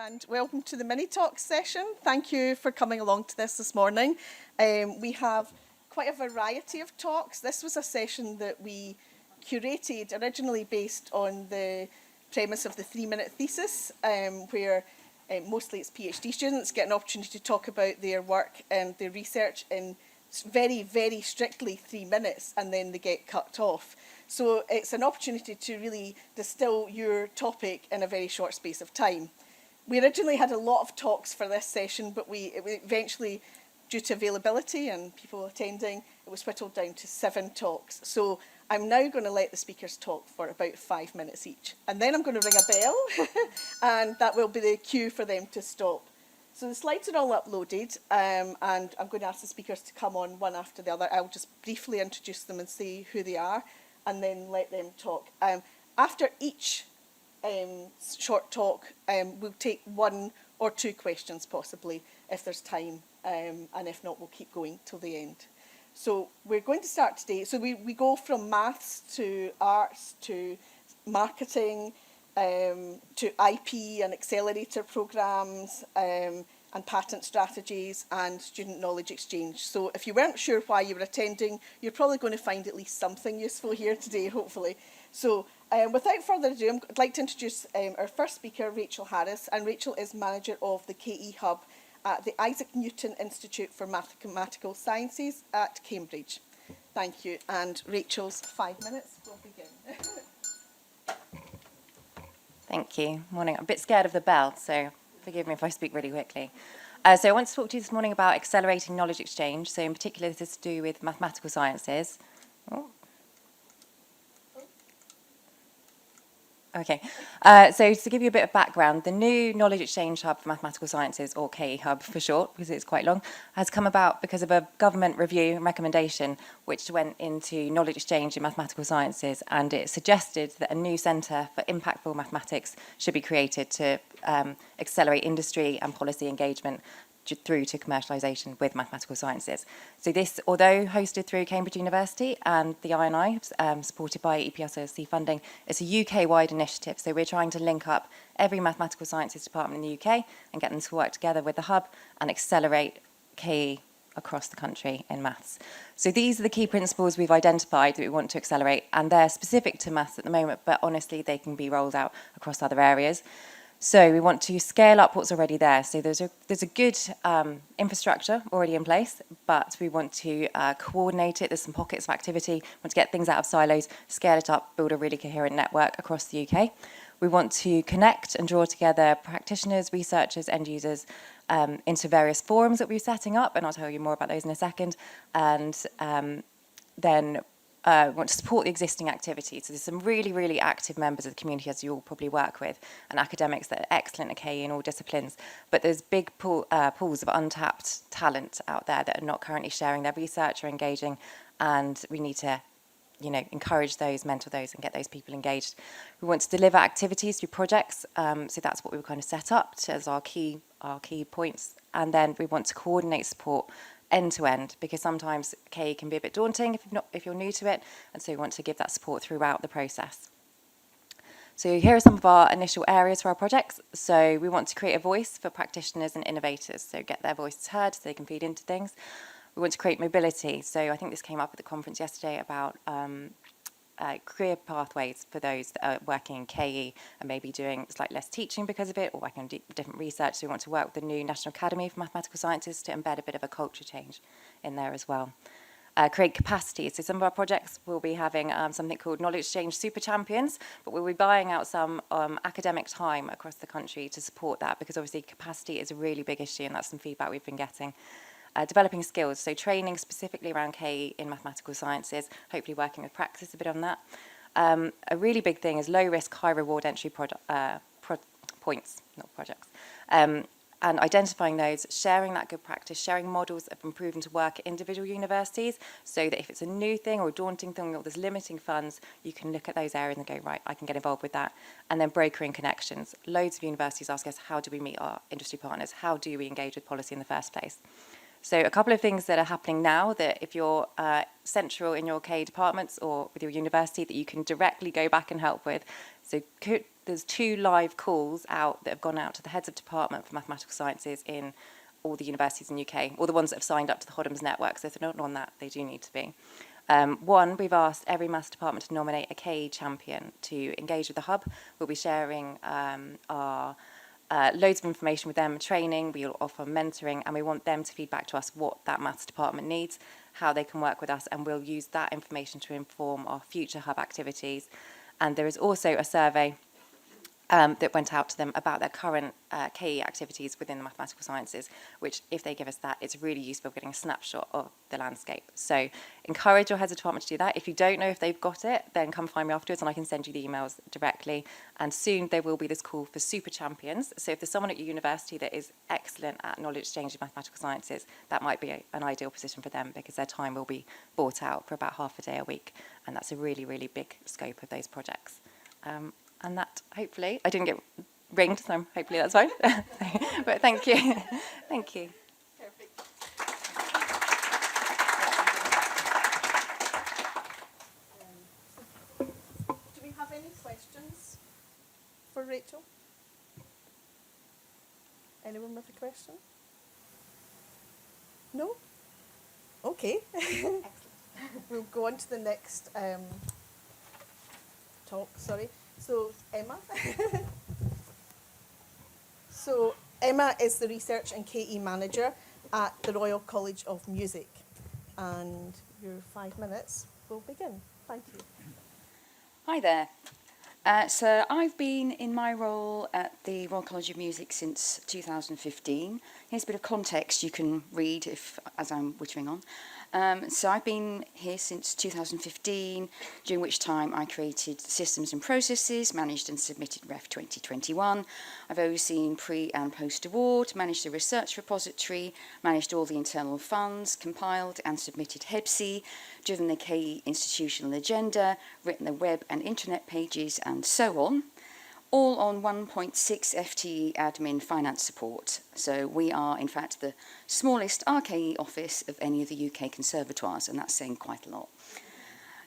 And welcome to the mini talk session. Thank you for coming along to this morning. We have quite a variety of talks. This was a session that we curated originally based on the premise of the 3-minute thesis, where mostly it's PhD students get an opportunity to talk about their work and their research in very, very strictly 3 minutes, and then they get cut off. So it's an opportunity to really distill your topic in a very short space of time. We originally had a lot of talks for this session, but we eventually, due to availability and people attending, it was whittled down to 7 talks. So I'm now going to let the speakers talk for about 5 minutes each. And then I'm going to ring a bell, and that will be the cue for them to stop. So the slides are all uploaded, and I'm going to ask the speakers to come on one after the other. I'll just briefly introduce them and say who they are, and then let them talk. After each short talk, we'll take 1 or 2 questions possibly, if there's time, and if not, we'll keep going till the end. So we're going to start today. So we go from maths to arts to marketing, to IP and accelerator programs, and patent strategies and student knowledge exchange. So if you weren't sure why you were attending, you're probably going to find at least something useful here today, hopefully. So without further ado, I'd like to introduce our first speaker, Rachel Harris, and Rachel is manager of the KE Hub at the Isaac Newton Institute for Mathematical Sciences at Cambridge. Thank you, and Rachel's 5 minutes will begin. Thank you. Morning. I'm a bit scared of the bell, so forgive me if I speak really quickly. So I want to talk to you this morning about accelerating knowledge exchange. So in particular, this is to do with mathematical sciences. Okay, so to give you a bit of background, the new Knowledge Exchange Hub for Mathematical Sciences, or KE Hub for short, because it's quite long, has come about because of a government review and recommendation which went into knowledge exchange in mathematical sciences, and it suggested that a new centre for impactful mathematics should be created to accelerate industry and policy engagement through to commercialisation with mathematical sciences. So this, although hosted through Cambridge University and the I&I, supported by EPSRC funding, it's a UK-wide initiative. So we're trying to link up every mathematical sciences department in the UK and get them to work together with the hub and accelerate KE across the country in maths. So these are the key principles we've identified that we want to accelerate, and they're specific to maths at the moment, but honestly they can be rolled out across other areas. So we want to scale up what's already there. So there's a good infrastructure already in place, but we want to coordinate it. There's some pockets of activity. We want to get things out of silos, scale it up, build a really coherent network across the UK. We want to connect and draw together practitioners, researchers, end users into various forums that we're setting up, and I'll tell you more about those in a second. And then we want to support the existing activities. So there's some really, really active members of the community, as you all probably work with, and academics that are excellent at KE in all disciplines. But there's big pools of untapped talent out there that are not currently sharing their research or engaging, and we need to encourage those, mentor those, and get those people engaged. We want to deliver activities through projects, so that's what we were kind of set up as our key points. And then we want to coordinate support end to end, because sometimes KE can be a bit daunting if you're new to it, and so we want to give that support throughout the process. So here are some of our initial areas for our projects. So we want to create a voice for practitioners and innovators, so get their voices heard so they can feed into things. We want to create mobility. So I think this came up at the conference yesterday about career pathways for those that are working in KE and maybe doing slightly less teaching because of it, or working on different research. So we want to work with the new National Academy for Mathematical Sciences to embed a bit of a culture change in there as well. Create capacity. So some of our projects will be having something called Knowledge Exchange Super Champions, but we'll be buying out some academic time across the country to support that, because obviously capacity is a really big issue, and that's some feedback we've been getting. Developing skills, so training specifically around KE in mathematical sciences, hopefully working with practice a bit on that. A really big thing is low risk, high reward entry points, not projects. And identifying those, sharing that good practice, sharing models that have been proven to work at individual universities, so that if it's a new thing or a daunting thing or there's limiting funds, you can look at those areas and go, right, I can get involved with that. And then brokering connections. Loads of universities ask us, how do we meet our industry partners? How do we engage with policy in the first place? So a couple of things that are happening now, that if you're central in your KE departments or with your university, that you can directly go back and help with. So there's 2 live calls out that have gone out to the heads of department for mathematical sciences in all the universities in the UK, or the ones that have signed up to the Hodhams network. So if they're not on that, they do need to be. One, we've asked every maths department to nominate a KE champion to engage with the hub. We'll be sharing our loads of information with them, training, we'll offer mentoring, and we want them to feed back to us what that maths department needs, how they can work with us, and we'll use that information to inform our future hub activities. And there is also a survey that went out to them about their current KE activities within the mathematical sciences, which, if they give us that, it's really useful for getting a snapshot of the landscape. So encourage your heads of department to do that. If you don't know if they've got it, then come find me afterwards and I can send you the emails directly. And soon there will be this call for super champions. So if there's someone at your university that is excellent at knowledge exchange in mathematical sciences, that might be an ideal position for them, because their time will be bought out for about half a day a week. And that's a really, really big scope of those projects. And that, hopefully, I didn't get ringed, so hopefully that's fine. But thank you. Thank you. Perfect. Do we have any questions for Rachel? Anyone with a question? No? Okay. We'll go on to the next talk, sorry. So, Emma. So, Emma is the Research and KE Manager at the Royal College of Music. And your 5 minutes will begin. Thank you. Hi there. So I've been in my role at the Royal College of Music since 2015. Here's a bit of context you can read as I'm whittering on. So I've been here since 2015, during which time I created systems and processes, managed and submitted Ref 2021. I've overseen pre and post award, managed the research repository, managed all the internal funds, compiled and submitted HEIs, driven the KE institutional agenda, written the web and intranet pages and so on. All on 1.6 FTE admin finance support. So we are, in fact, the smallest RKE office of any of the UK conservatoires, and that's saying quite a lot.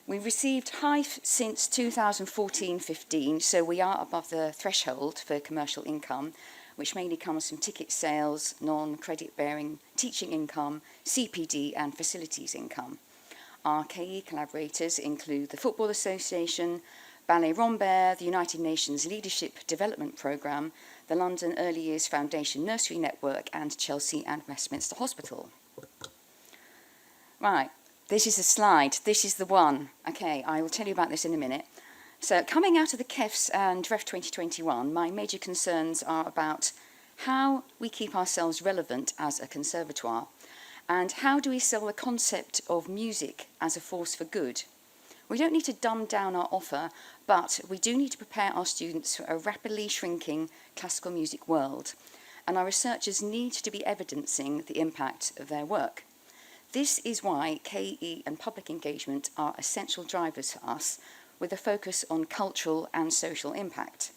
We've received HEIs since 2014-15, so we are above the threshold for commercial income, which mainly comes from ticket sales, non-credit-bearing teaching income, CPD and facilities income. Our KE collaborators include the Football Association, Ballet Rambert, the United Nations Leadership Development Programme, the London Early Years Foundation Nursery Network, and Chelsea and Westminster Hospital. Right, this is a slide. This is the one. Okay, I will tell you about this in a minute. So coming out of the KEFs and Ref 2021, my major concerns are about how we keep ourselves relevant as a conservatoire, and how do we sell the concept of music as a force for good. We don't need to dumb down our offer, but we do need to prepare our students for a rapidly shrinking classical music world, and our researchers need to be evidencing the impact of their work. This is why KE and public engagement are essential drivers for us, with a focus on cultural and social impact.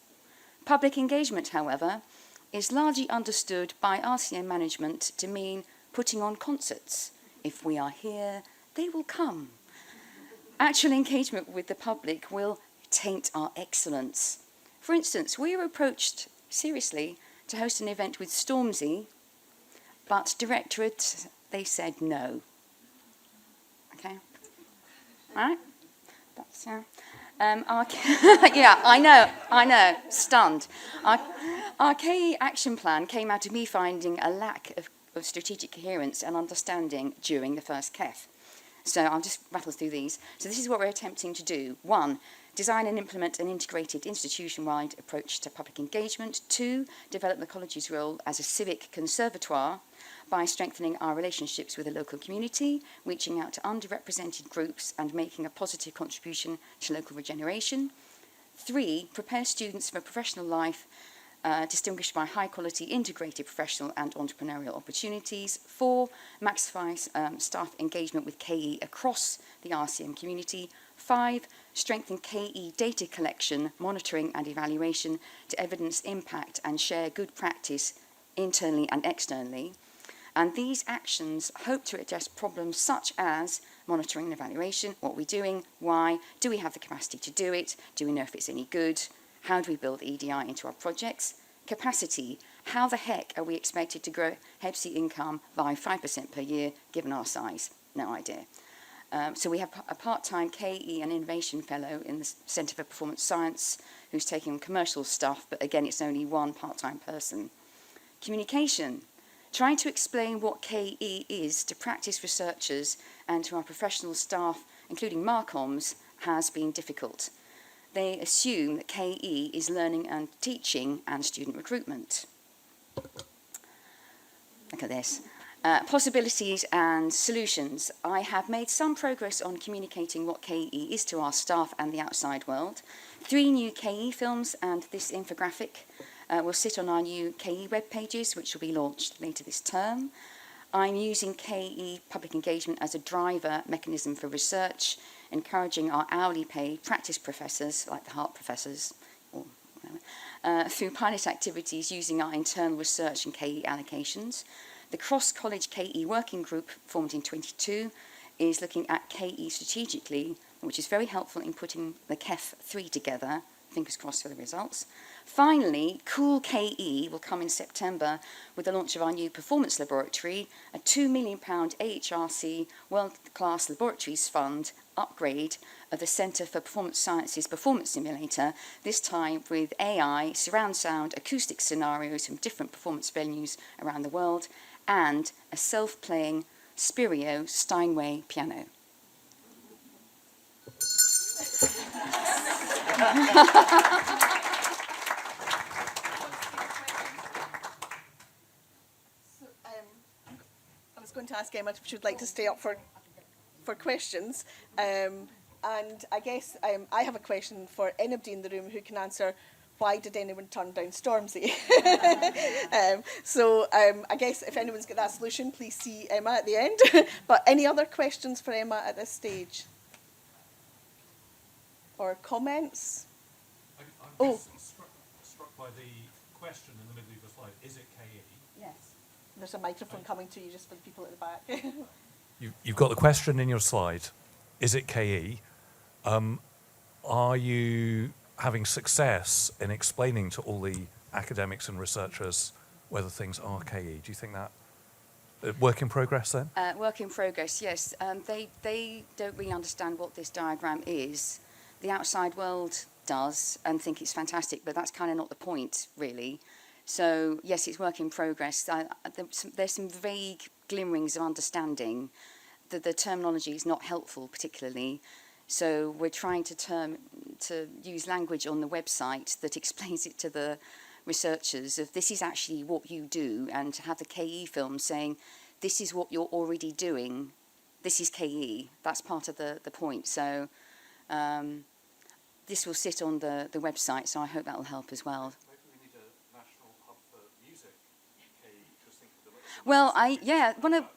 Public engagement, however, is largely understood by RCM management to mean putting on concerts. If we are here, they will come. Actual engagement with the public will taint our excellence. For instance, we were approached seriously to host an event with Stormzy, but Directorate, they said no. Okay? All right? That's, yeah, I know, stunned. Our KE action plan came out of me finding a lack of strategic coherence and understanding during the first KEF. So I'll just rattle through these. So this is what we're attempting to do. 1, design and implement an integrated institution-wide approach to public engagement. 2, develop the college's role as a civic conservatoire by strengthening our relationships with the local community, reaching out to underrepresented groups and making a positive contribution to local regeneration. 3, prepare students for professional life distinguished by high-quality integrated professional and entrepreneurial opportunities. 4, maximise staff engagement with KE across the RCM community. 5, strengthen KE data collection, monitoring and evaluation to evidence impact and share good practice internally and externally. And these actions hope to address problems such as monitoring and evaluation, what we're doing, why, do we have the capacity to do it, do we know if it's any good, How do we build EDI into our projects? Capacity. How the heck are we expected to grow HEPC income by 5% per year, given our size? No idea. So we have a part-time KE and Innovation Fellow in the Centre for Performance Science who's taking on commercial stuff, but again, it's only one part-time person. Communication. Trying to explain what KE is to practice researchers and to our professional staff, including Marcoms, has been difficult. They assume that KE is learning and teaching and student recruitment. Look at this. Possibilities and solutions. I have made some progress on communicating what KE is to our staff and the outside world. 3 new KE films and this infographic will sit on our new KE web pages, which will be launched later this term. I'm using KE public engagement as a driver mechanism for research, encouraging our hourly paid practice professors, like the Hart professors, or whatever, through pilot activities using our internal research and KE allocations. The cross-college KE working group, formed in 22, is looking at KE strategically, which is very helpful in putting the KEF 3 together. Fingers crossed for the results. Finally, Cool KE will come in September with the launch of our new performance laboratory, a £2 million AHRC World-Class Laboratories Fund upgrade of the Centre for Performance Sciences Performance Simulator, this time with AI, surround sound, acoustic scenarios from different performance venues around the world, and a self-playing Spirio Steinway piano. I was going to ask Emma if she would like to stay up for questions. And I guess I have a question for anybody in the room who can answer, why did anyone turn down Stormzy? I guess if anyone's got that solution, please see Emma at the end. But any other questions for Emma at this stage? Or comments? I'm just struck by the question in the middle of the slide. Is it KE? Yes. There's a microphone coming to you just for the people at the back. You've got the question in your slide. Is it KE? Are you having success in explaining to all the academics and researchers whether things are KE? Do you think that work in progress then? Work in progress, yes. They don't really understand what this diagram is. The outside world does and think it's fantastic, but that's kind of not the point, really. So, yes, it's work in progress. There's some vague glimmerings of understanding that the terminology is not helpful particularly. So we're trying to use language on the website that explains it to the researchers of this is actually what you do, and to have the KE film saying this is what you're already doing, this is KE. That's part of the point. So this will sit on the website, so I hope that will help as well. Maybe we need a national hub for music, KE, just think of the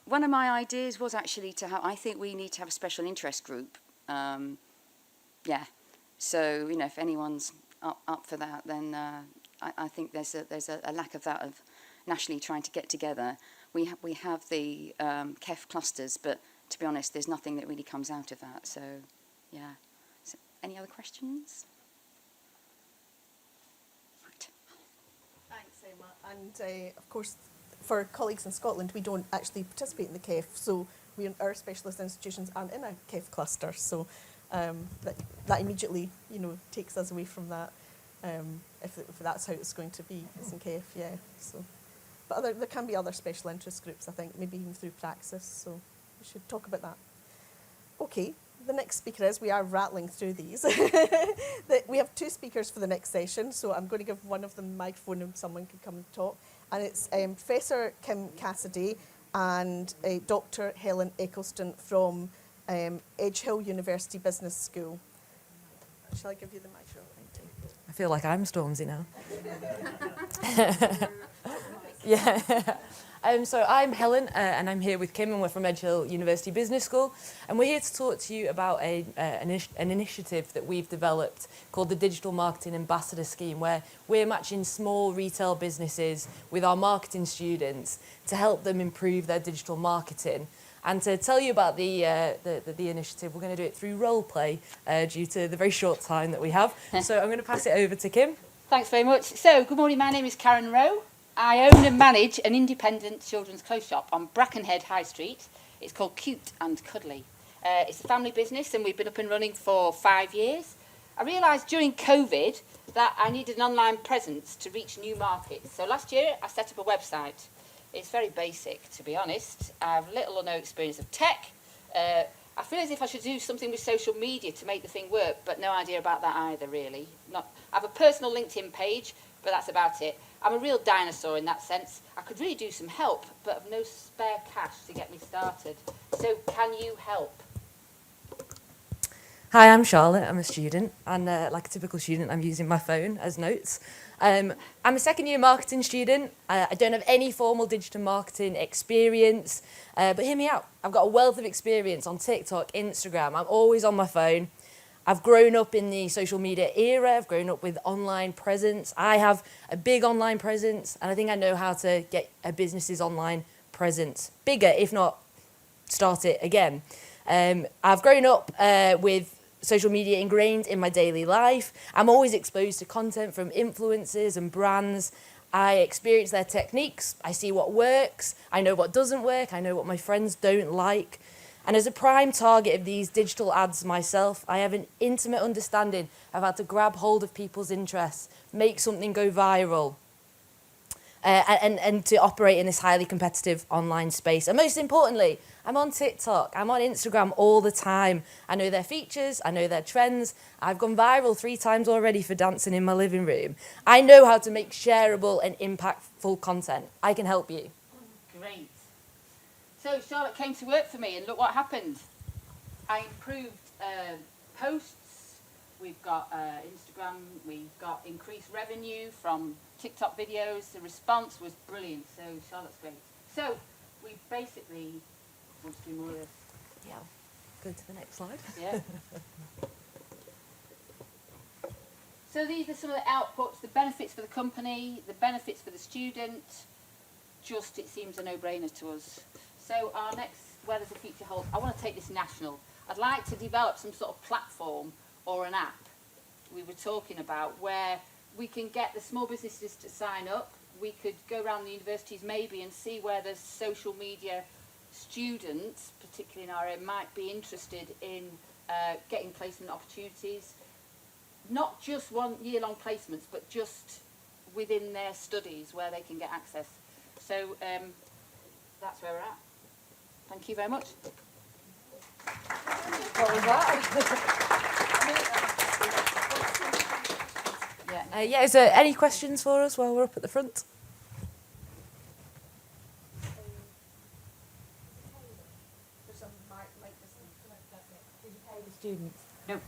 One of my ideas was actually to have, I think we need to have a special interest group. So if anyone's up for that, then I think there's a lack of that of nationally trying to get together. We have the KEF clusters, but to be honest, there's nothing that really comes out of that. So, yeah. So, any other questions? Right. Thanks, Emma. And of course, for colleagues in Scotland, we don't actually participate in the KEF, so our specialist institutions aren't in a KEF cluster. So that immediately, takes us away from that. If that's how it's going to be, it's in KEF, yeah. So, but there can be other special interest groups, I think, maybe even through Praxis. So we should talk about that. Okay, the next speaker is, we are rattling through these. We have 2 speakers for the next session, so I'm going to give one of them the microphone and someone can come and talk. And it's Professor Kim Cassidy and Dr. Helen Eccleston from Edge Hill University Business School. Shall I give you the microphone? I feel like I'm Stormzy now. Yeah. So I'm Helen, and I'm here with Kim, and we're from Edge Hill University Business School, and we're here to talk to you about an initiative that we've developed called the Digital Marketing Ambassador Scheme, where we're matching small retail businesses with our marketing students to help them improve their digital marketing. And to tell you about the initiative, we're going to do it through role play due to the very short time that we have. So I'm going to pass it over to Kim. Thanks very much. So, good morning, my name is Karen Rowe. I own and manage an independent children's clothes shop on Brackenhead High Street. It's called Cute and Cuddly. It's a family business and we've been up and running for 5 years. I realised during COVID that I needed an online presence to reach new markets. So last year I set up a website. It's very basic, to be honest. I have little or no experience of tech. I feel as if I should do something with social media to make the thing work, but no idea about that either, really. I have a personal LinkedIn page, but that's about it. I'm a real dinosaur in that sense. I could really do some help, but have no spare cash to get me started. So can you help? Hi, I'm Charlotte. I'm a student, and like a typical student, I'm using my phone as notes. I'm a second-year marketing student. I don't have any formal digital marketing experience, but hear me out. I've got a wealth of experience on TikTok, Instagram. I'm always on my phone. I've grown up in the social media era. I've grown up with online presence. I have a big online presence, and I think I know how to get a business's online presence bigger, if not start it again. I've grown up with social media ingrained in my daily life. I'm always exposed to content from influencers and brands. I experience their techniques. I see what works. I know what doesn't work. I know what my friends don't like. And as a prime target of these digital ads myself, I have an intimate understanding of how to grab hold of people's interests, make something go viral, and to operate in this highly competitive online space. And most importantly, I'm on TikTok, I'm on Instagram all the time. I know their features, I know their trends. I've gone viral 3 times already for dancing in my living room. I know how to make shareable and impactful content. I can help you. Great. So Charlotte came to work for me and look what happened. I improved posts, we've got Instagram, we've got increased revenue from TikTok videos. The response was brilliant, so Charlotte's great. So we basically want to do more of this. Yeah. Go to the next slide. Yeah. So these are some of the outputs, the benefits for the company, the benefits for the student. Just, it seems a no-brainer to us. So our next, where does the future hold? I want to take this national. I'd like to develop some sort of platform or an app we were talking about where we can get the small businesses to sign up. We could go around the universities maybe and see where the social media students, particularly in our area, might be interested in getting placement opportunities. Not just 1 year-long placements, but just within their studies where they can get access. So that's where we're at. Thank you very much. What was that? Yeah, is there any questions for us while we're up at the front? Students. No.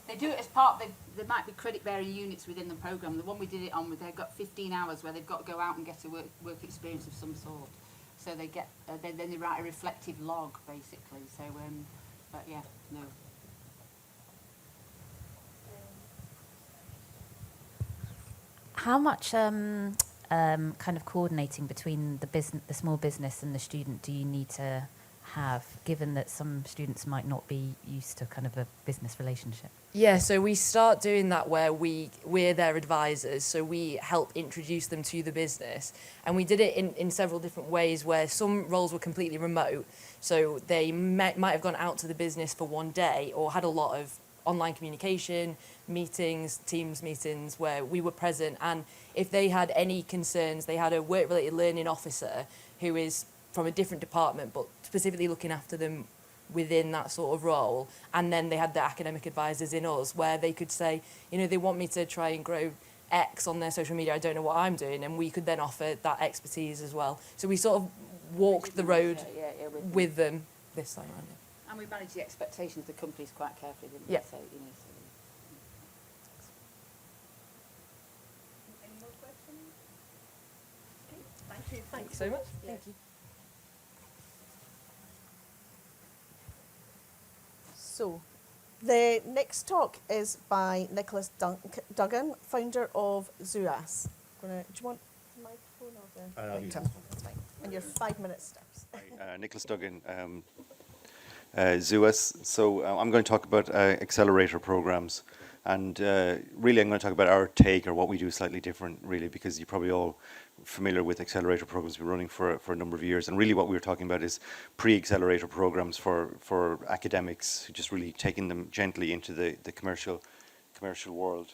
They do it as part of there might be credit-bearing units within the programme. The one we did it on, they've got 15 hours where they've got to go out and get a work experience of some sort. So they get, then they write a reflective log, basically. So, but yeah, no. How much kind of coordinating between the small business and the student do you need to have, given that some students might not be used to kind of a business relationship? Yeah, so we start doing that where we're their advisors, so we help introduce them to the business. And we did it in several different ways where some roles were completely remote, so they might have gone out to the business for one day or had a lot of online communication, meetings, Teams meetings where we were present. And if they had any concerns, they had a work-related learning officer who is from a different department but specifically looking after them within that sort of role. And then they had the academic advisors in us where they could say, you know, they want me to try and grow X on their social media, I don't know what I'm doing, and we could then offer that expertise as well. So we sort of walked the road with them this time around. And we managed the expectations of the companies quite carefully, didn't we? Yeah. So, you know, Any more questions? Okay, thank you. Thanks so much. Thank you. So, the next talk is by Nicholas Duggan, founder of Zuas. Do you want to microphone or the lectern? That's fine. And your 5 minute steps. Nicholas Duggan, ZUAS. So I'm going to talk about accelerator programs, and really I'm going to talk about our take, or what we do slightly different, really, because you're probably all familiar with accelerator programs we've been running for a number of years, and really what we're talking about is pre-accelerator programs for academics, just really taking them gently into the commercial world.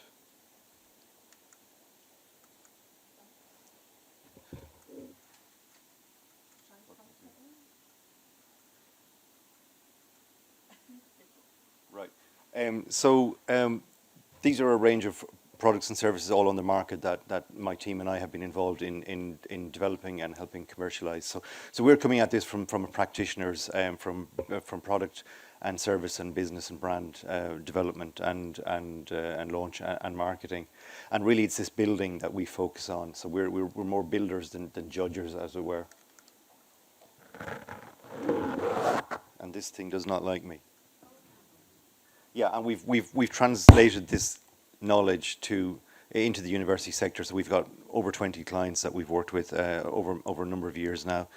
Right. These are a range of products and services all on the market that my team and I have been involved in developing and helping commercialize. So we're coming at this from a practitioners, from product and service and business and brand development and launch and marketing. And really it's this building that we focus on. So we're more builders than judges, as it were. And this thing does not like me. Yeah, and we've translated this knowledge into the university sector. So we've got over 20 clients that we've worked with over a number of years now.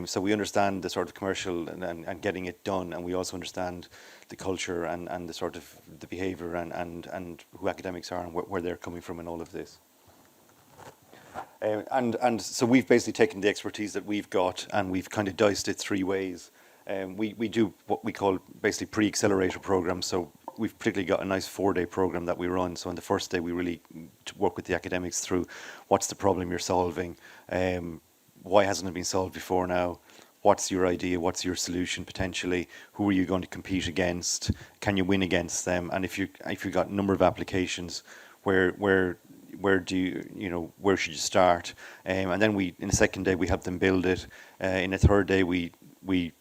So we understand the sort of commercial and getting it done, and we also understand the culture and the sort of the behaviour and who academics are and where they're coming from and all of this. And so we've basically taken the expertise that we've got and we've kind of diced it three ways. We do what we call basically pre-accelerator programs. So we've particularly got a nice 4-day program that we run. So on the first day, we really work with the academics through what's the problem you're solving, why hasn't it been solved before now, what's your idea, what's your solution potentially, who are you going to compete against, can you win against them, and if you've got a number of applications, where do where should you start, and then in the second day we help them build it. In the third day we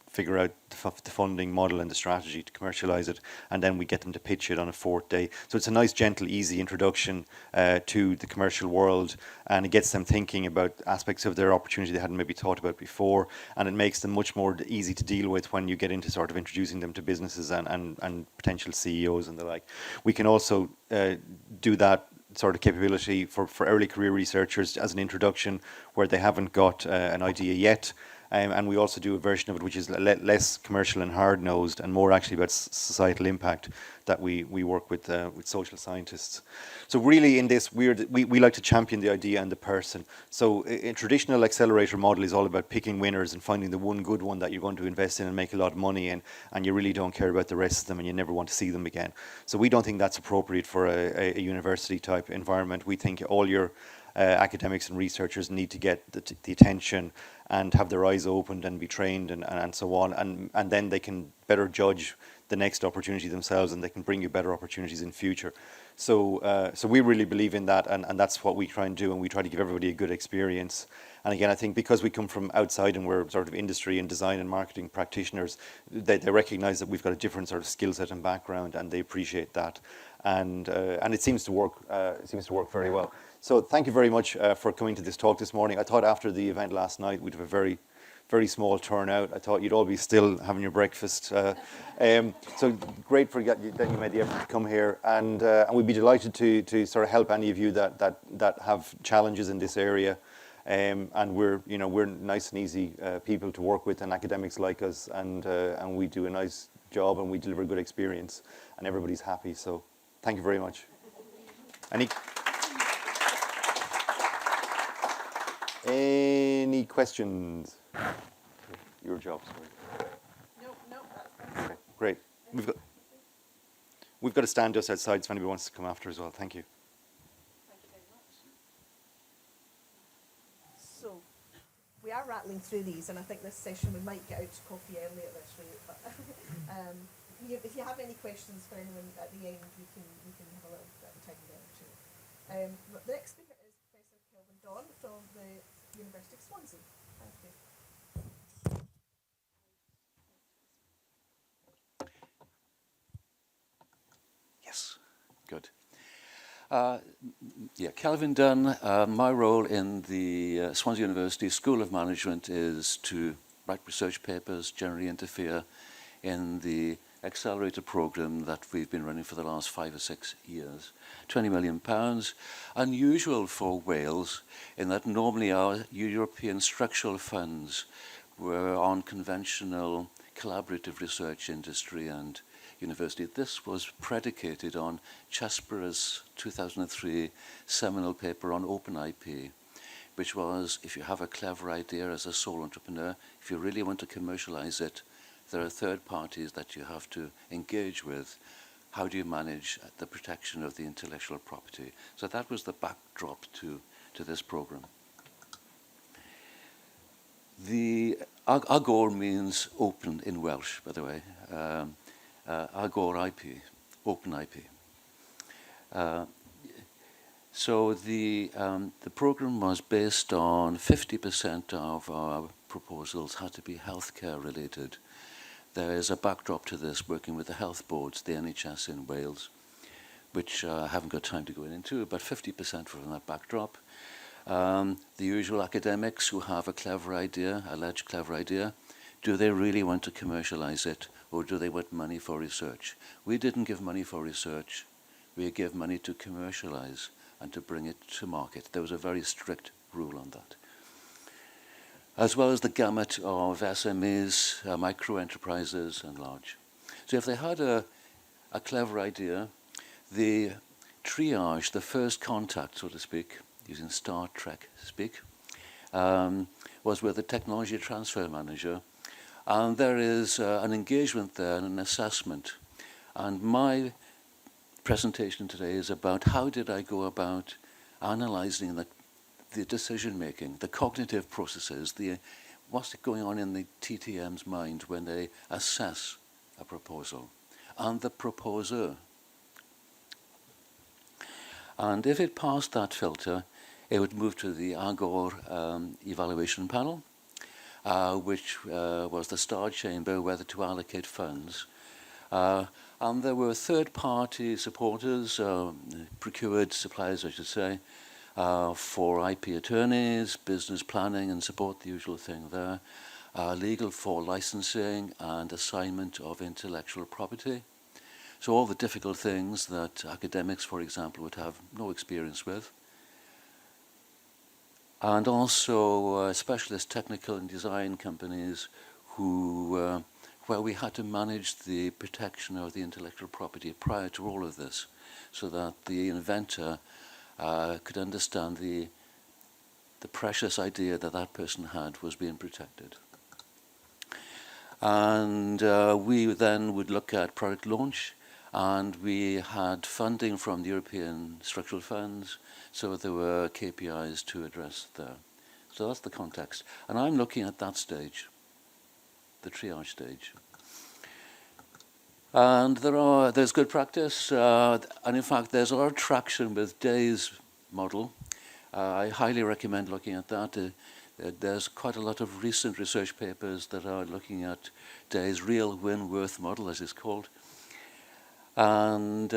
figure out the funding model and the strategy to commercialize it, and then we get them to pitch it on a fourth day. So it's a nice, gentle, easy introduction to the commercial world, and it gets them thinking about aspects of their opportunity they hadn't maybe thought about before, and it makes them much more easy to deal with when you get into sort of introducing them to businesses and potential CEOs and the like. We can also do that sort of capability for early career researchers as an introduction where they haven't got an idea yet. And we also do a version of it which is less commercial and hard-nosed and more actually about societal impact, that we work with social scientists. So really in this, we like to champion the idea and the person. So a traditional accelerator model is all about picking winners and finding the one good one that you're going to invest in and make a lot of money in, and you really don't care about the rest of them and you never want to see them again. So we don't think that's appropriate for a university type environment. We think all your academics and researchers need to get the attention and have their eyes opened and be trained and so on, and then they can better judge the next opportunity themselves, and they can bring you better opportunities in future. So we really believe in that, and that's what we try and do, and we try to give everybody a good experience. And again, I think because we come from outside and we're sort of industry and design and marketing practitioners, they recognise that we've got a different sort of skill set and background, and they appreciate that. And it seems to work. It seems to work very well. So thank you very much for coming to this talk this morning. I thought after the event last night we'd have a very, very small turnout. I thought you'd all be still having your breakfast. So great that you made the effort to come here, and we'd be delighted to sort of help any of you that have challenges in this area. And we're nice and easy people to work with, and academics like us, and we do a nice job and we deliver a good experience, and everybody's happy. So thank you very much. Any questions? Your job, sorry. No, that's Okay, great. We've got a stand just outside, so if anybody wants to come after as well. Thank you. Thank you very much. So, we are rattling through these, and I think this session we might get out to coffee early at this rate. But if you have any questions for anyone at the end, we can have a little bit of time there too. The next speaker is Professor Kelvin Dawn from the University of Swansea. Thank you. Yes, good. Kelvin Dunn. My role in the Swansea University School of Management is to write research papers, generally interfere in the accelerator program that we've been running for the last 5 or 6 years. £20 million, unusual for Wales in that normally our European structural funds were on conventional collaborative research industry and university. This was predicated on Chesborough's 2003 seminal paper on open IP, which was, if you have a clever idea as a sole entrepreneur, if you really want to commercialize it, there are third parties that you have to engage with. How do you manage the protection of the intellectual property? So that was the backdrop to this program. Agor means open in Welsh, by the way. Agor IP, open IP. So the program was based on 50% of our proposals had to be healthcare related. There is a backdrop to this, working with the health boards, the NHS in Wales, which I haven't got time to go into, but 50% from that backdrop. The usual academics who have a clever idea, alleged clever idea, do they really want to commercialize it, or do they want money for research? We didn't give money for research. We gave money to commercialize and to bring it to market. There was a very strict rule on that. As well as the gamut of SMEs, micro enterprises, and large. So if they had a clever idea, the triage, the first contact, so to speak, using Star Trek speak, was with the technology transfer manager. And there is an engagement there and an assessment. And my presentation today is about how did I go about analyzing the decision-making, the cognitive processes, what's going on in the TTM's mind when they assess a proposal, and the proposer. And if it passed that filter, it would move to the Agor evaluation panel, which was the star chamber whether to allocate funds. And there were third-party supporters, procured suppliers, I should say, for IP attorneys, business planning and support, the usual thing there, legal for licensing and assignment of intellectual property. So all the difficult things that academics, for example, would have no experience with. And also specialist technical and design companies who, where we had to manage the protection of the intellectual property prior to all of this, so that the inventor could understand the precious idea that that person had was being protected. And we then would look at product launch, and we had funding from the European structural funds, so there were KPIs to address there. So that's the context. And I'm looking at that stage, the triage stage. And there's good practice, and in fact there's a lot of traction with Day's model. I highly recommend looking at that. There's quite a lot of recent research papers that are looking at Day's real win-worth model, as it's called. And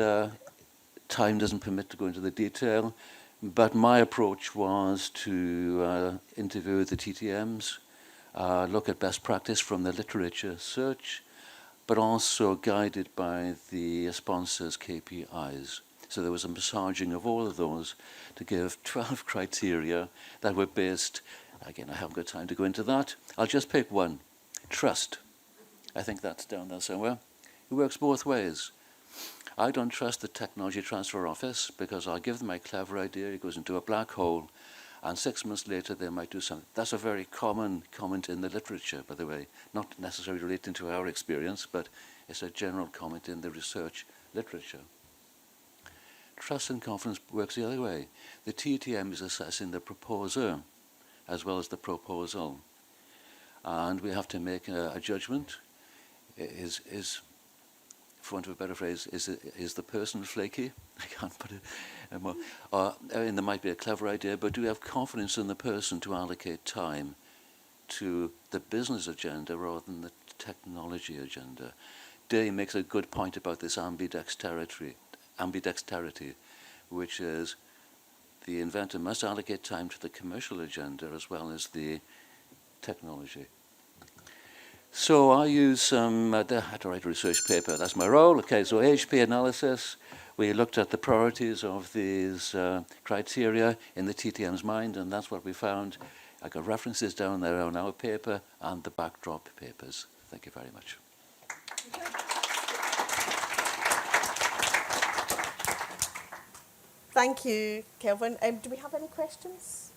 time doesn't permit to go into the detail, but my approach was to interview the TTMs, look at best practice from the literature search, but also guided by the sponsors' KPIs. So there was a massaging of all of those to give 12 criteria that were based, again, I haven't got time to go into that. I'll just pick one, trust. I think that's down there somewhere. It works both ways. I don't trust the Technology Transfer Office because I'll give them my clever idea, it goes into a black hole, and 6 months later they might do something. That's a very common comment in the literature, by the way, not necessarily relating to our experience, but it's a general comment in the research literature. Trust and confidence works the other way. The TTM is assessing the proposer as well as the proposal. And we have to make a judgment. Is, for want of a better phrase, is the person flaky? I can't put it more. And there might be a clever idea, but do we have confidence in the person to allocate time to the business agenda rather than the technology agenda? Day makes a good point about this ambidexterity, which is the inventor must allocate time to the commercial agenda as well as the technology. So I use some, I had to write a research paper, that's my role. Okay, so HP analysis, we looked at the priorities of these criteria in the TTM's mind, and that's what we found. I got references down there on our paper and the backdrop papers. Thank you very much. Thank you, Kelvin. Do we have any questions?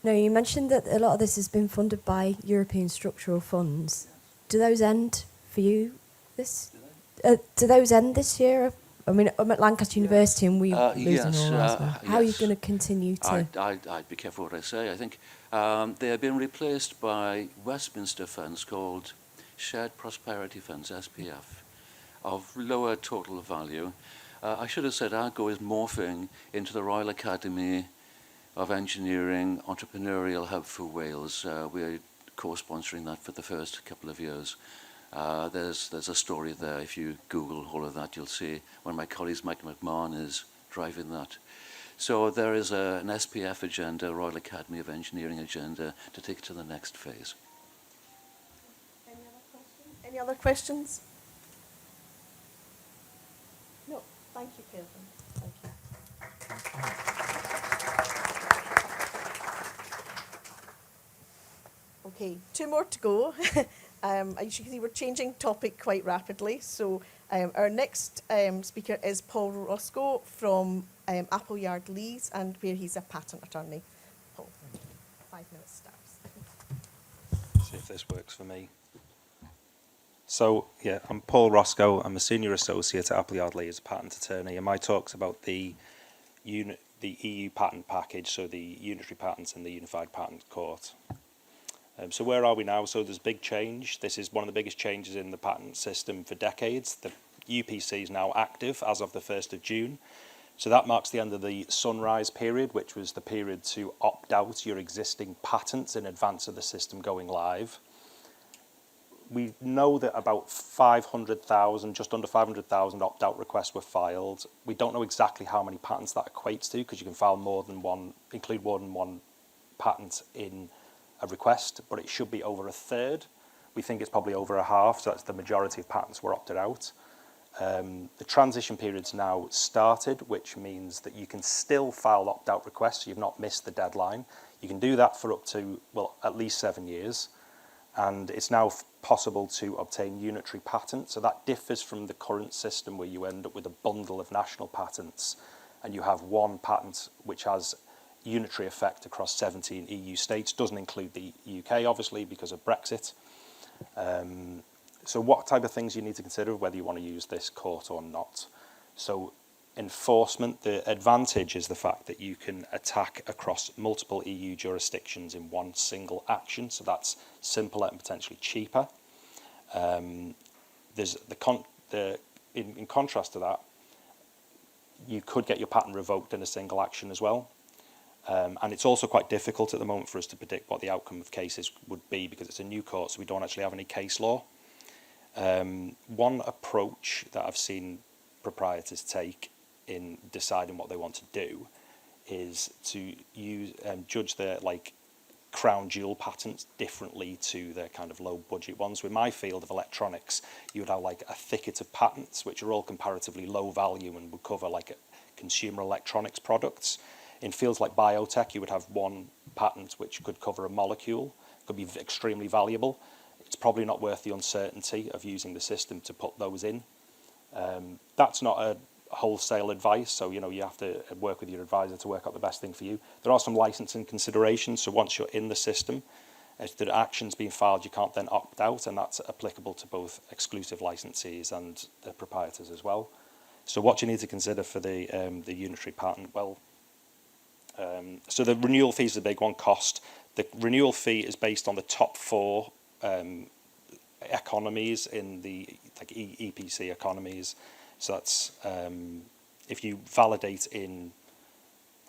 No, you mentioned that a lot of this has been funded by European structural funds. Do those end for you this? Do those end this year? I mean, I'm at Lancaster University and we're losing Yes, all ours now. How are you yes. going to continue to? I'd be careful what I say. I think they have been replaced by Westminster funds called Shared Prosperity Funds, SPF, of lower total value. I should have said ARGO is morphing into the Royal Academy of Engineering Entrepreneurial Hub for Wales. We're co-sponsoring that for the first couple of years. There's a story there. If you Google all of that, you'll see one of my colleagues, Mike McMahon, is driving that. So there is an SPF agenda, Royal Academy of Engineering agenda, to take it to the next phase. Any other questions? No. Thank you, Kelvin. Thank you. Okay, 2 more to go. As you can see, we're changing topic quite rapidly. So our next speaker is Paul Roscoe from Appleyard Lees, and where he's a patent attorney. Paul, 5 minutes starts. See if this works for me. So, yeah, I'm Paul Roscoe. I'm a senior associate at Appleyard Lee as a patent attorney, and my talk's about the EU patent package, so the unitary patents and the unified patent court. So where are we now? So there's big change. This is one of the biggest changes in the patent system for decades. The UPC is now active as of the 1st of June. So that marks the end of the sunrise period, which was the period to opt out your existing patents in advance of the system going live. We know that about 500,000, just under 500,000 opt-out requests were filed. We don't know exactly how many patents that equates to, because you can file more than one, include more than one patent in a request, but it should be over a third. We think it's probably over a half, so that's the majority of patents were opted out. The transition period's now started, which means that you can still file opt-out requests, so you've not missed the deadline. You can do that for up to, well, at least 7 years. And it's now possible to obtain unitary patents. So that differs from the current system where you end up with a bundle of national patents and you have one patent which has unitary effect across 17 EU states. Doesn't include the UK, obviously, because of Brexit. So what type of things you need to consider whether you want to use this court or not. So enforcement, the advantage is the fact that you can attack across multiple EU jurisdictions in one single action. So that's simpler and potentially cheaper. There's in contrast to that, you could get your patent revoked in a single action as well. And it's also quite difficult at the moment for us to predict what the outcome of cases would be because it's a new court, so we don't actually have any case law. One approach that I've seen proprietors take in deciding what they want to do is to use judge their crown jewel patents differently to their kind of low budget ones. With my field of electronics, you would have a thicket of patents which are all comparatively low value and would cover consumer electronics products. In fields like biotech, you would have one patent which could cover a molecule, could be extremely valuable. It's probably not worth the uncertainty of using the system to put those in. That's not a wholesale advice, so you have to work with your advisor to work out the best thing for you. There are some licensing considerations, so once you're in the system, if the action's being filed, you can't then opt out, and that's applicable to both exclusive licensees and the proprietors as well. So what you need to consider for the unitary patent, so the renewal fee is a big one, cost. The renewal fee is based on the top 4 economies in the EPC economies. So that's if you validate in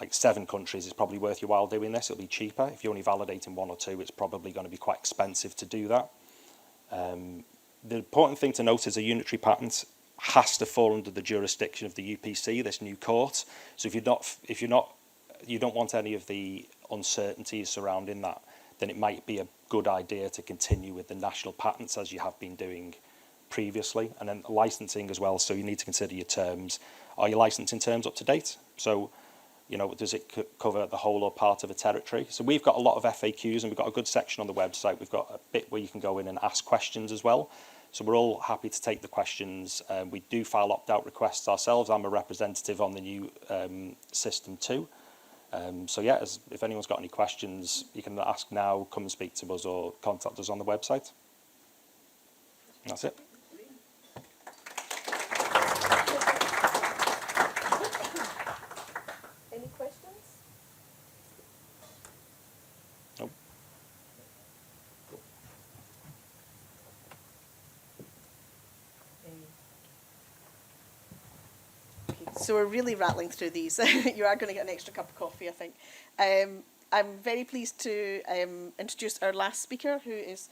7 countries, it's probably worth your while doing this. It'll be cheaper. If you only validate in 1 or 2, it's probably going to be quite expensive to do that. The important thing to note is a unitary patent has to fall under the jurisdiction of the UPC, this new court. So if you're not you don't want any of the uncertainties surrounding that, then it might be a good idea to continue with the national patents as you have been doing previously. And then licensing as well, so you need to consider your terms. Are your licensing terms up to date? So, you know, does it cover the whole or part of a territory? So we've got a lot of FAQs, and we've got a good section on the website. We've got a bit where you can go in and ask questions as well. So we're all happy to take the questions. We do file opt-out requests ourselves. I'm a representative on the new system too. So yeah, if anyone's got any questions, you can ask now, come and speak to us, or contact us on the website. And that's it. Any questions? Nope. So we're really rattling through these. You are going to get an extra cup of coffee, I think. I'm very pleased to introduce our last speaker, who is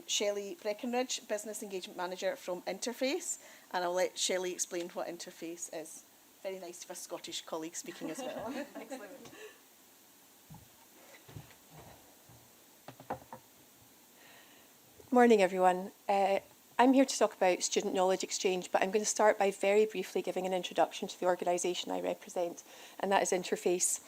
Shelley Breckenridge, Business Engagement Manager from Interface. And I'll let Shelley explain what Interface is. Very nice to have a Scottish colleague speaking as well. Excellent. Morning, everyone. I'm here to talk about student knowledge exchange, but I'm going to start by very briefly giving an introduction to the organisation I represent, and that is Interface.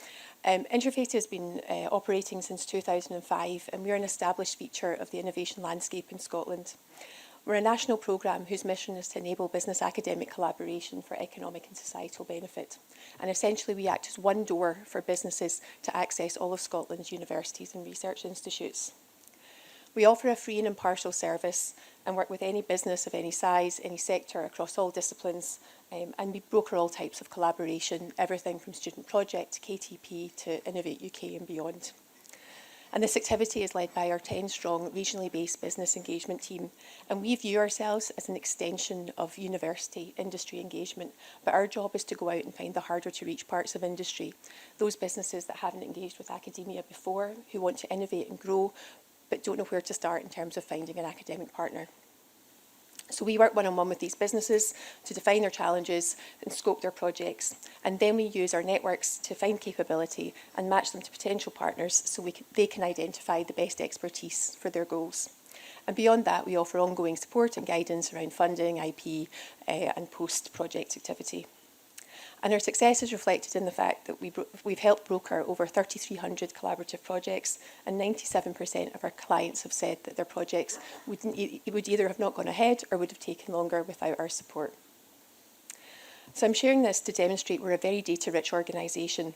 Interface has been operating since 2005, and we're an established feature of the innovation landscape in Scotland. We're a national programme whose mission is to enable business-academic collaboration for economic and societal benefit. And essentially, we act as one door for businesses to access all of Scotland's universities and research institutes. We offer a free and impartial service and work with any business of any size, any sector, across all disciplines, and we broker all types of collaboration, everything from student project to KTP to Innovate UK and beyond. And this activity is led by our 10-strong regionally based business engagement team, and we view ourselves as an extension of university industry engagement, but our job is to go out and find the harder to reach parts of industry, those businesses that haven't engaged with academia before, who want to innovate and grow, but don't know where to start in terms of finding an academic partner. So we work one-on-one with these businesses to define their challenges and scope their projects, and then we use our networks to find capability and match them to potential partners so they can identify the best expertise for their goals. And beyond that, we offer ongoing support and guidance around funding, IP, and post-project activity. And our success is reflected in the fact that we've helped broker over 3,300 collaborative projects, and 97% of our clients have said that their projects would either have not gone ahead or would have taken longer without our support. So I'm sharing this to demonstrate we're a very data-rich organisation,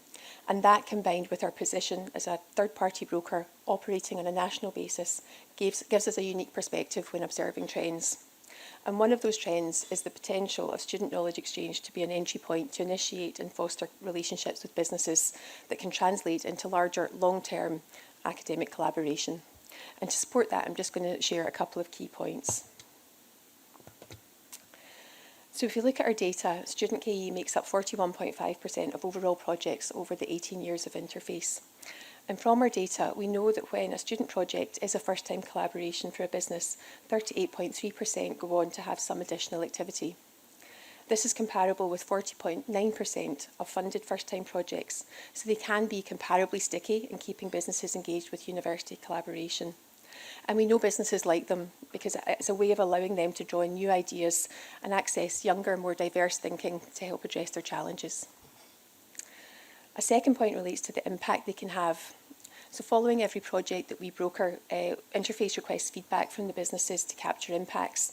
and that, combined with our position as a third-party broker operating on a national basis, gives us a unique perspective when observing trends. And one of those trends is the potential of student knowledge exchange to be an entry point to initiate and foster relationships with businesses that can translate into larger, long-term academic collaboration. And to support that, I'm just going to share a couple of key points. So if you look at our data, student KE makes up 41.5% of overall projects over the 18 years of Interface. And from our data, we know that when a student project is a first-time collaboration for a business, 38.3% go on to have some additional activity. This is comparable with 40.9% of funded first-time projects, so they can be comparably sticky in keeping businesses engaged with university collaboration. And we know businesses like them because it's a way of allowing them to draw in new ideas and access younger, more diverse thinking to help address their challenges. A second point relates to the impact they can have. So following every project that we broker, Interface requests feedback from the businesses to capture impacts.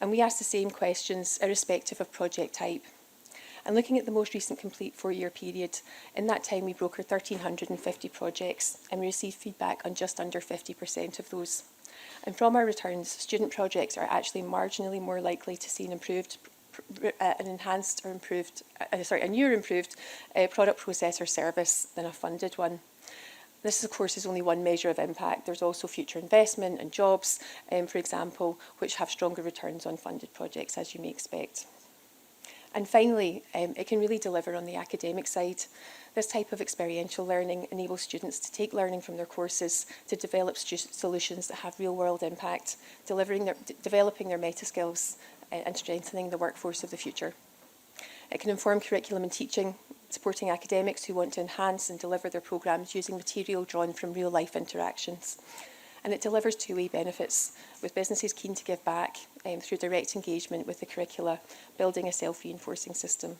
And we ask the same questions irrespective of project type. And looking at the most recent complete 4-year period, in that time we brokered 1,350 projects and we received feedback on just under 50% of those. And from our returns, student projects are actually marginally more likely to see a new or improved product, process or service than a funded one. This, of course, is only one measure of impact. There's also future investment and jobs, for example, which have stronger returns on funded projects, as you may expect. And finally, it can really deliver on the academic side. This type of experiential learning enables students to take learning from their courses to develop solutions that have real-world impact, developing their meta skills and strengthening the workforce of the future. It can inform curriculum and teaching supporting academics who want to enhance and deliver their programmes using material drawn from real-life interactions. And it delivers two-way benefits, with businesses keen to give back through direct engagement with the curricula, building a self-reinforcing system.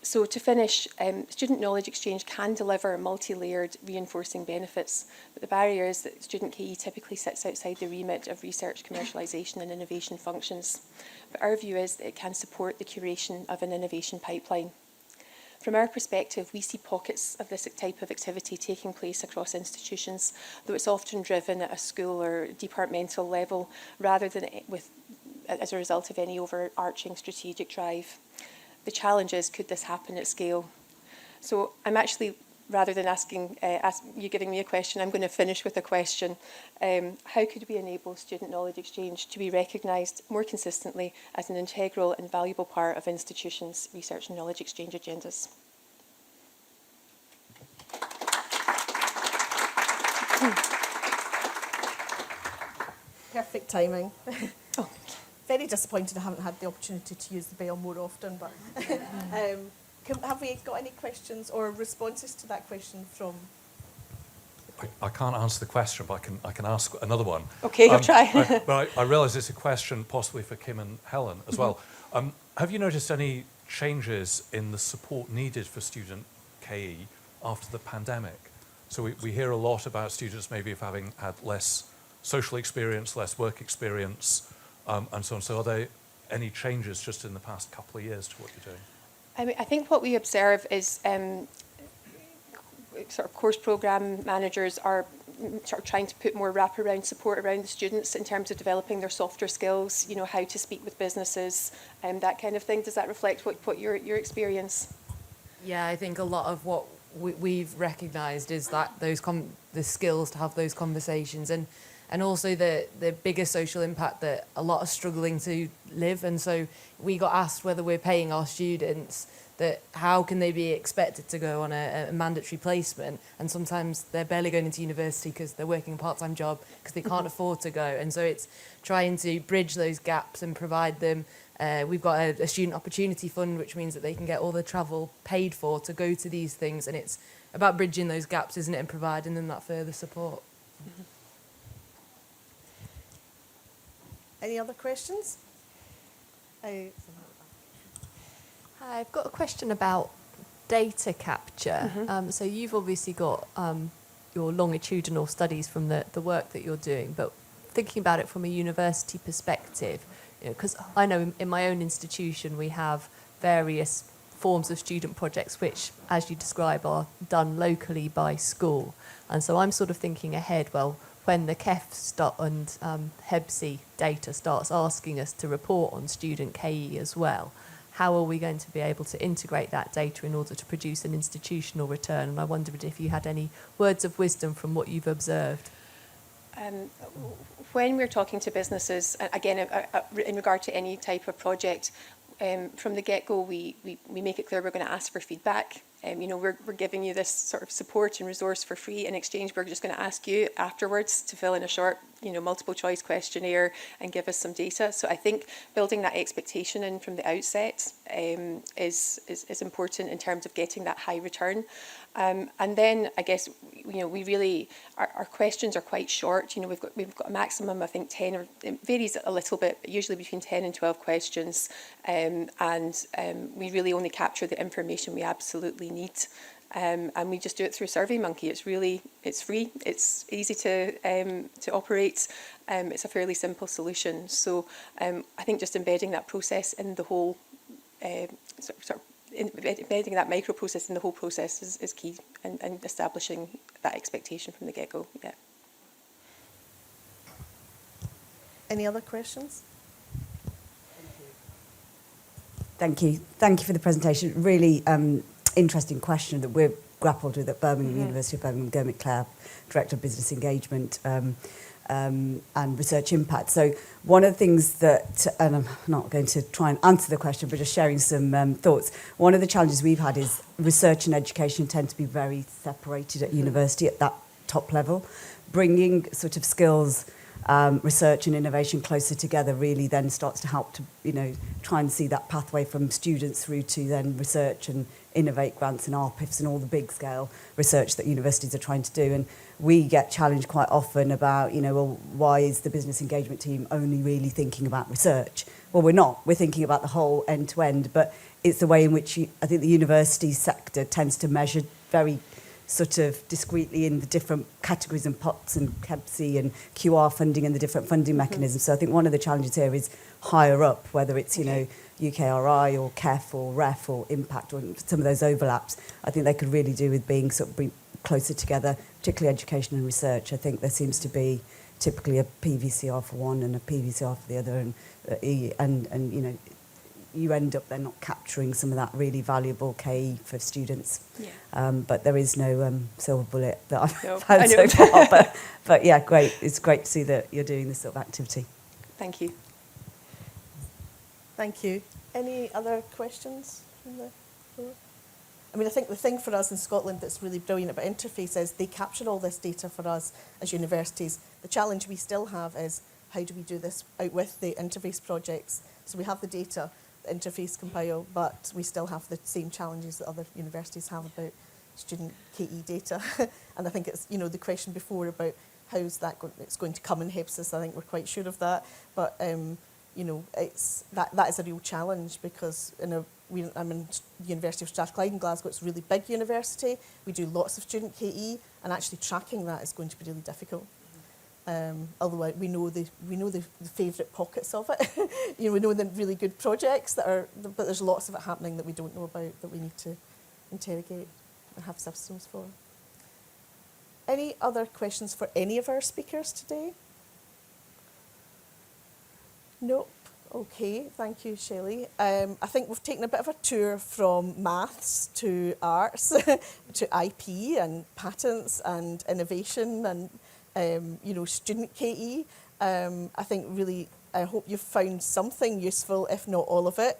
So to finish, student knowledge exchange can deliver multi-layered reinforcing benefits, but the barrier is that student KE typically sits outside the remit of research, commercialisation and innovation functions. But our view is that it can support the curation of an innovation pipeline. From our perspective, we see pockets of this type of activity taking place across institutions, though it's often driven at a school or departmental level, rather than as a result of any overarching strategic drive. The challenge is, could this happen at scale? So I'm actually, rather than you giving me a question, I'm going to finish with a question. How could we enable student knowledge exchange to be recognised more consistently as an integral and valuable part of institutions' research and knowledge exchange agendas? Perfect timing. Very disappointed I haven't had the opportunity to use the bell more often, but have we got any questions or responses to that question from? I can't answer the question, but I can ask another one. Okay, you'll try. But I realise it's a question possibly for Kim and Helen as well. Have you noticed any changes in the support needed for student KE after the pandemic? So we hear a lot about students maybe having had less social experience, less work experience, and so on. So are there any changes just in the past couple of years to what you're doing? I think what we observe is sort of course programme managers are sort of trying to put more wraparound support around the students in terms of developing their softer skills, how to speak with businesses, that kind of thing. Does that reflect what your experience? Yeah, I think a lot of what we've recognised is that the skills to have those conversations and also the bigger social impact that a lot are struggling to live. And so we got asked whether we're paying our students, that how can they be expected to go on a mandatory placement, and sometimes they're barely going into university because they're working a part-time job because they can't afford to go. And so it's trying to bridge those gaps and provide them. We've got a student opportunity fund, which means that they can get all the travel paid for to go to these things, and it's about bridging those gaps, isn't it, and providing them that further support. Mm-hmm. Any other questions? Hi, I've got a question about data capture. So you've obviously got your longitudinal studies from the work that you're doing, but thinking about it from a university perspective, because I know in my own institution we have various forms of student projects which, as you describe, are done locally by school. And so I'm sort of thinking ahead, well, when the KEF and HEBC data starts asking us to report on student KE as well, how are we going to be able to integrate that data in order to produce an institutional return? And I wondered if you had any words of wisdom from what you've observed. When we're talking to businesses, again, in regard to any type of project, from the get-go, we make it clear we're going to ask for feedback. We're giving you this sort of support and resource for free. In exchange, we're just going to ask you afterwards to fill in a short, multiple choice questionnaire and give us some data. So I think building that expectation in from the outset is important in terms of getting that high return. And then I guess we really our questions are quite short. We've got a maximum, I think 10, or it varies a little bit, but usually between 10 and 12 questions. And we really only capture the information we absolutely need. And we just do it through SurveyMonkey. It's free, it's easy to operate. It's a fairly simple solution. So I think just embedding that process in the whole embedding that micro process in the whole process is key, and establishing that expectation from the get-go. Yeah. Any other questions? Thank you. Thank you for the presentation. Really interesting question that we're grappled with at Birmingham, University of Birmingham. Gurmit Clare, Director of Business Engagement and Research Impact. So one of the things that, and I'm not going to try and answer the question, but just sharing some thoughts. One of the challenges we've had is research and education tend to be very separated at university at that top level. Bringing sort of skills research and innovation closer together really then starts to help to, you know, try and see that pathway from students through to then research and innovate grants and RPIFs and all the big scale research that universities are trying to do. And we get challenged quite often about, you know, well, why is the business engagement team only really thinking about research? Well, we're not. We're thinking about the whole end to end, but it's the way in which I think the university sector tends to measure very sort of discreetly in the different categories and pots and KEBC and QR funding and the different funding mechanisms. So I think one of the challenges here is higher up, whether it's, you know, UKRI or KEF or REF or Impact or some of those overlaps. I think they could really do with being sort of closer together, particularly education and research. I think there seems to be typically a PVCR for one and a PVCR for the other, and you know, you end up then not capturing some of that really valuable KE for students. Yeah. But there is no silver bullet that I've No, found I know. so far. But yeah, great. It's great to see that you're doing this sort of activity. Thank you. Thank you. Any other questions from the floor? I mean, I think the thing for us in Scotland that's really brilliant about Interface is they capture all this data for us as universities. The challenge we still have is how do we do this out with the Interface projects? So we have the data, the Interface compile, but we still have the same challenges that other universities have about student KE data. And I think it's, you know, the question before about how's that it's going to come in HEPSIS, I think we're quite sure of that. But you know, it's that is a real challenge because I'm in the University of Strathclyde in Glasgow. It's a really big university. We do lots of student KE, and actually tracking that is going to be really difficult. Although we know the favourite pockets of it. You know, we know the really good projects but there's lots of it happening that we don't know about that we need to interrogate and have systems for. Any other questions for any of our speakers today? Nope. Okay, thank you, Shelley. I think we've taken a bit of a tour from maths to arts to IP and patents and innovation and you know, student KE. I think really, I hope you've found something useful, if not all of it.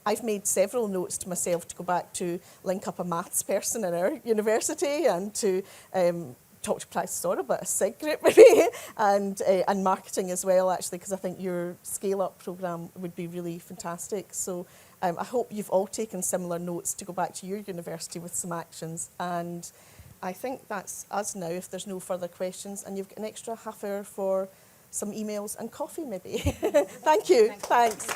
I've made several notes to myself to go back to link up a maths person in our university and to talk to Practice Store about a SIG group maybe, and marketing as well, actually, because I think your scale-up programme would be really fantastic. So I hope you've all taken similar notes to go back to your university with some actions. And I think that's us now, if there's no further questions. And you've got an extra half hour for some emails and coffee, maybe. Thank you. Thanks.